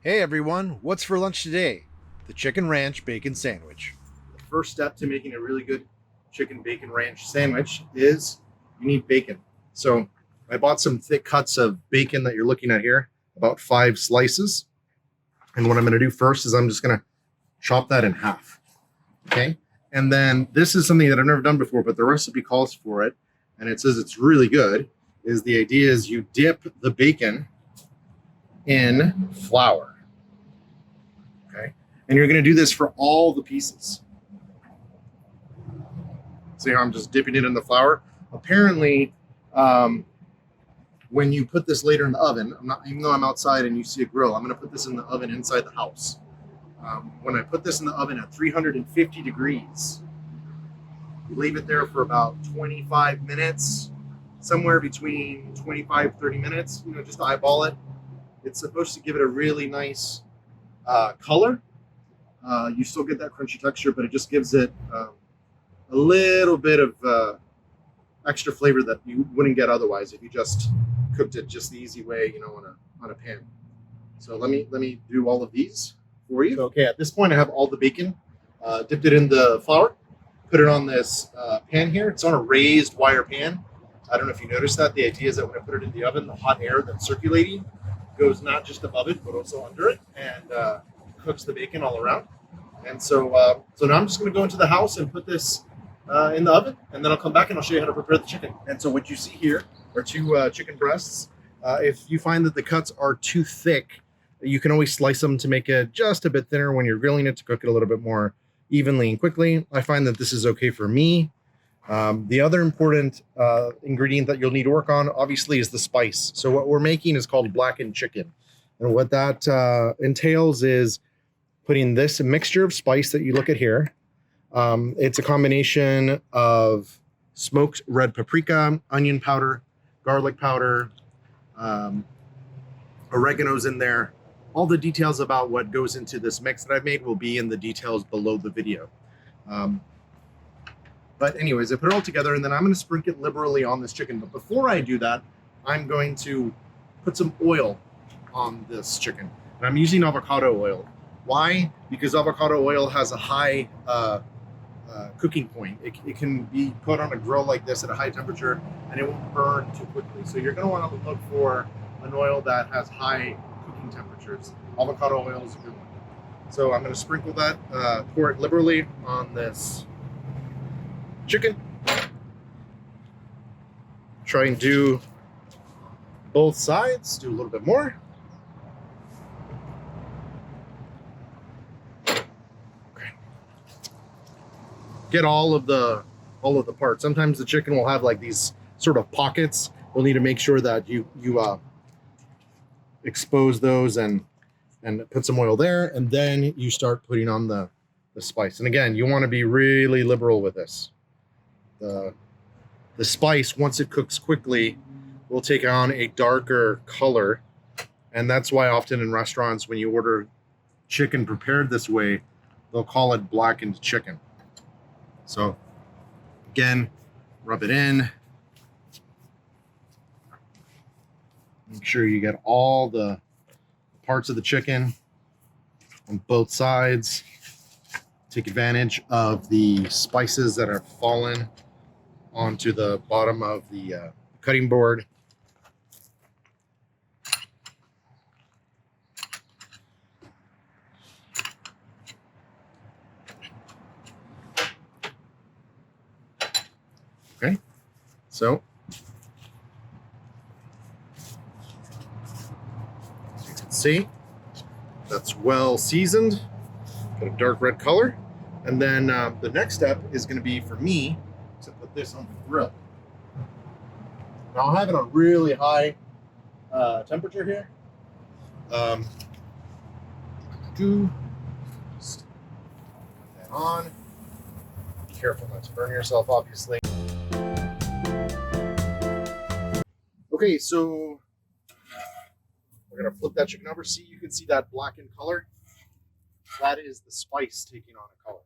Hey everyone, what's for lunch today? The chicken ranch bacon sandwich. The first step to making a really good chicken bacon ranch sandwich is you need bacon. So I bought some thick cuts of bacon that you're looking at here, about 5 slices. And what I'm going to do first is I'm just going to chop that in half. Okay. And then this is something that I've never done before, but the recipe calls for it. And it says it's really good. Is the idea is you dip the bacon in flour. Okay. And you're going to do this for all the pieces. See how I'm just dipping it in the flour? Apparently, when you put this later in the oven, even though I'm outside and you see a grill, I'm going to put this in the oven inside the house. When I put this in the oven at 350 degrees, you leave it there for about 25 minutes, somewhere between 25, 30 minutes, just to eyeball it. It's supposed to give it a really nice color. You still get that crunchy texture, but it just gives it a little bit of extra flavor that you wouldn't get otherwise if you just cooked it just the easy way, on a pan. So let me do all of these for you. So, okay, at this point I have all the bacon, dipped it in the flour, put it on this pan here. It's on a raised wire pan. I don't know if you noticed that. The idea is that when I put it in the oven, the hot air that's circulating goes not just above it, but also under it, and cooks the bacon all around. And so now I'm just going to go into the house and put this in the oven, and then I'll come back and I'll show you how to prepare the chicken. And so what you see here are two chicken breasts. If you find that the cuts are too thick, you can always slice them to make it just a bit thinner when you're grilling it to cook it a little bit more evenly and quickly. I find that this is okay for me. The other important ingredient that you'll need to work on, obviously, is the spice. So what we're making is called blackened chicken. And what that entails is putting this mixture of spice that you look at here. It's a combination of smoked red paprika, onion powder, garlic powder, oregano's in there. All the details about what goes into this mix that I've made will be in the details below the video. But anyways, I put it all together, and then I'm going to sprinkle it liberally on this chicken. But before I do that, I'm going to put some oil on this chicken. And I'm using avocado oil. Why? Because avocado oil has a high cooking point. It can be put on a grill like this at a high temperature, and it won't burn too quickly. So you're going to want to look for an oil that has high cooking temperatures. Avocado oil is a good one. So I'm going to sprinkle that, pour it liberally on this chicken. Try and do both sides. Do a little bit more. Okay. Get all of the parts. Sometimes the chicken will have like these sort of pockets. We'll need to make sure that you expose those and put some oil there, and then you start putting on the spice. And again, you want to be really liberal with this. The spice, once it cooks quickly, will take on a darker color, and that's why often in restaurants when you order chicken prepared this way, they'll call it blackened chicken. So again, rub it in. Make sure you get all the parts of the chicken on both sides. Take advantage of the spices that are fallen onto the bottom of the cutting board. Okay, so as you can see, that's well seasoned, got a dark red color. And then the next step is going to be for me to put this on the grill. Now I'll have it on really high temperature here. Just put that on. Be careful not to burn yourself, obviously. Okay, so we're gonna flip that chicken over. See, you can see that blackened color. That is the spice taking on a color.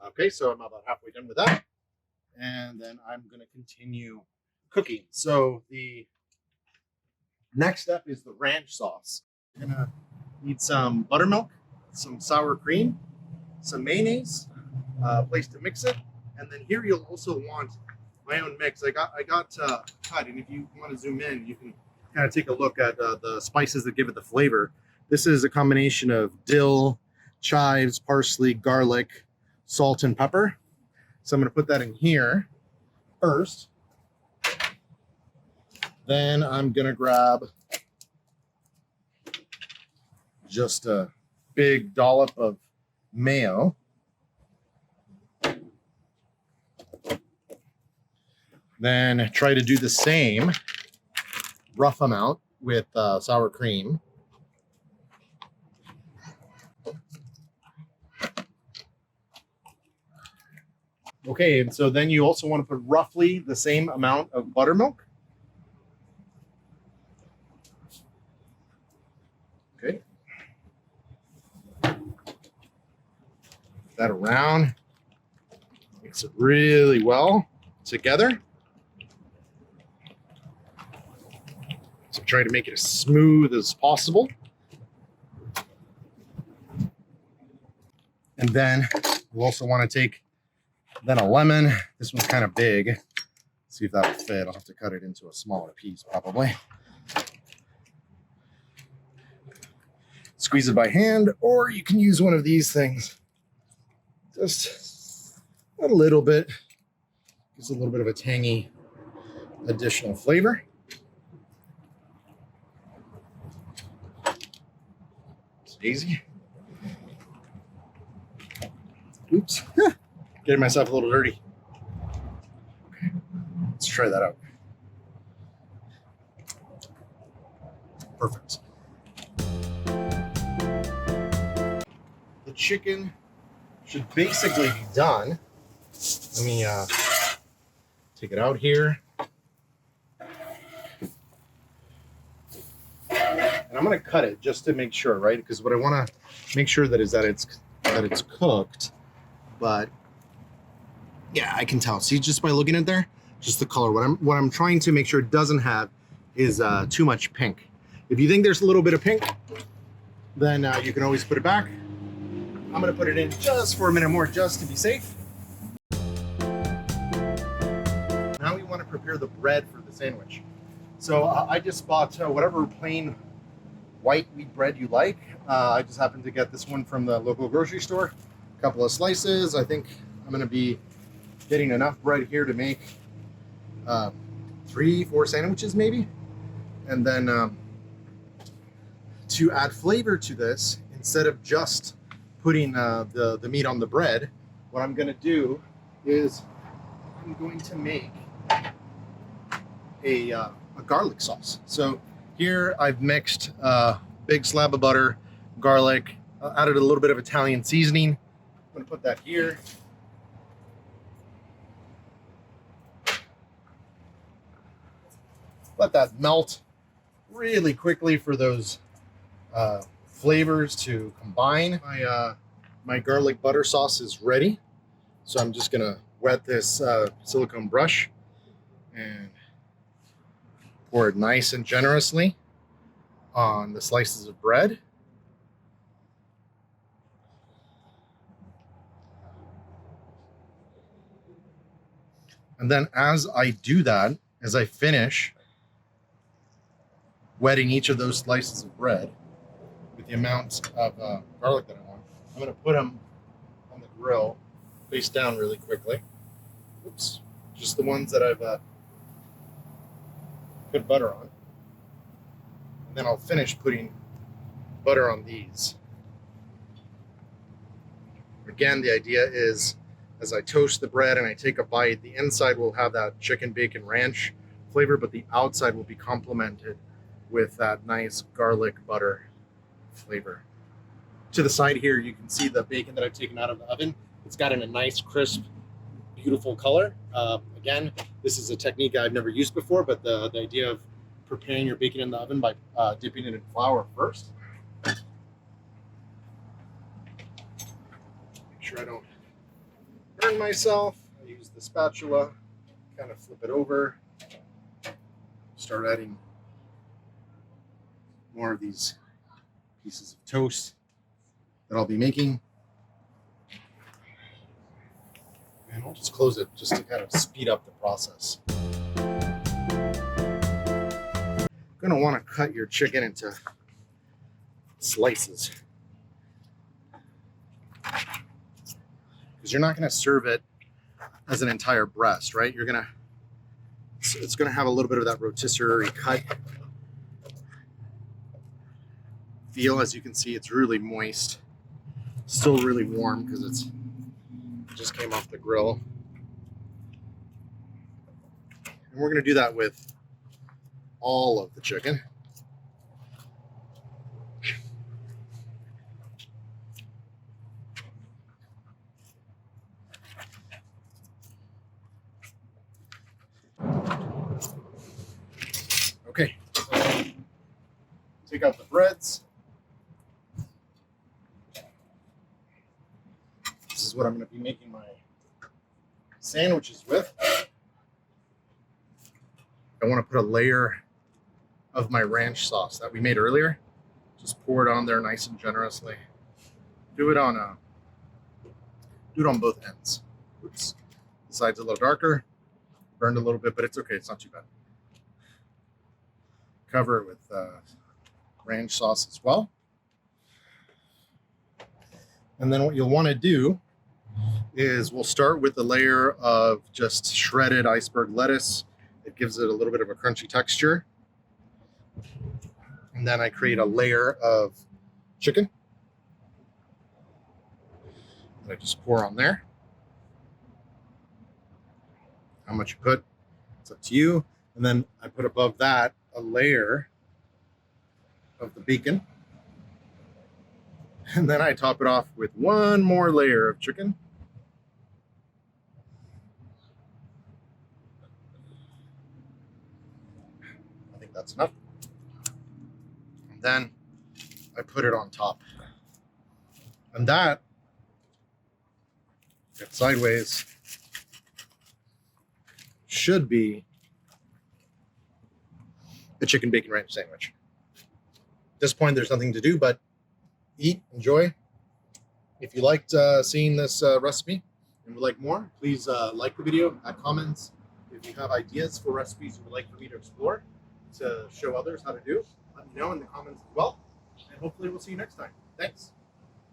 Okay, so I'm about halfway done with that. And then I'm going to continue cooking. So the next step is the ranch sauce. I'm going to Need some buttermilk, some sour cream, some mayonnaise, a place to mix it, and then here you'll also want my own mix. I got cut, and if you want to zoom in, you can kind of take a look at the spices that give it the flavor. This is a combination of dill, chives, parsley, garlic, salt, and pepper. So I'm going to put that in here first. Then I'm going to grab just a big dollop of mayo. Then try to do the same rough amount with sour cream. Okay, and so then you also want to put roughly the same amount of buttermilk. Okay. That around. Mix it really well together. So try to make it as smooth as possible. And then you also want to take then a lemon. This one's kind of big. See if that'll fit. I'll have to cut it into a smaller piece probably. Squeeze it by hand, or you can use one of these things. Just a little bit. Gives a little bit of a tangy additional flavor. It's easy. Oops. Getting myself a little dirty. Okay. Let's try that out. Perfect. The chicken should basically be done. Let me take it out here. And I'm going to cut it just to make sure, right? Because what I want to make sure that it's cooked. But yeah, I can tell. See, just by looking at there, just the color. What I'm trying to make sure it doesn't have is too much pink. If you think there's a little bit of pink, then you can always put it back. I'm going to put it in just for a minute more, just to be safe. Now we want to prepare the bread for the sandwich. So I just bought whatever plain white wheat bread you like. I just happened to get this one from the local grocery store. A couple of slices. I think I'm going to be getting enough bread here to make 3-4 sandwiches maybe. And then to add flavor to this, instead of just putting the meat on the bread, what I'm going to do is I'm going to make a garlic sauce. So here I've mixed a big slab of butter, garlic, added a little bit of Italian seasoning. I'm going to put that here. Let that melt really quickly for those flavors to combine. My garlic butter sauce is ready. So I'm just gonna wet this silicone brush and pour it nice and generously on the slices of bread. And then as I do that, as I finish wetting each of those slices of bread with the amount of garlic that I want, I'm going to put them on the grill face down really quickly. Oops. Just the ones that I've put butter on. And then I'll finish putting butter on these. Again, the idea is as I toast the bread and I take a bite, the inside will have that chicken bacon ranch flavor, but the outside will be complemented with that nice garlic butter flavor. To the side here, you can see the bacon that I've taken out of the oven. It's gotten a nice, crisp, beautiful color. Again, this is a technique I've never used before, but the idea of preparing your bacon in the oven by dipping it in flour first. Make sure I don't burn myself. I use the spatula, kind of flip it over, start adding more of these pieces of toast that I'll be making. And I'll just close it just to kind of speed up the process. You're going to want to cut your chicken into slices, because you're not going to serve it as an entire breast, right? It's going to have a little bit of that rotisserie cut feel. As you can see, it's really moist, still really warm because it just came off the grill. And we're going to do that with all of the chicken. Okay, so take out the breads. This is what I'm going to be making my sandwiches with. I want to put a layer of my ranch sauce that we made earlier. Just pour it on there nice and generously. Do it on both ends. Oops, the side's a little darker, burned a little bit, but it's okay. It's not too bad. Cover it with ranch sauce as well. And then what you'll want to do is we'll start with the layer of just shredded iceberg lettuce. It gives it a little bit of a crunchy texture. And then I create a layer of chicken that I just pour on there. How much you put, it's up to you. And then I put above that a layer of the bacon. And then I top it off with one more layer of chicken. I think that's enough. And then I put it on top. And that, get sideways, should be a chicken bacon ranch sandwich. At this point, there's nothing to do but eat, enjoy. If you liked seeing this recipe and would like more, please like the video, add comments. If you have ideas for recipes you would like for me to explore to show others how to do, let me know in the comments as well. And hopefully we'll see you next time. Thanks.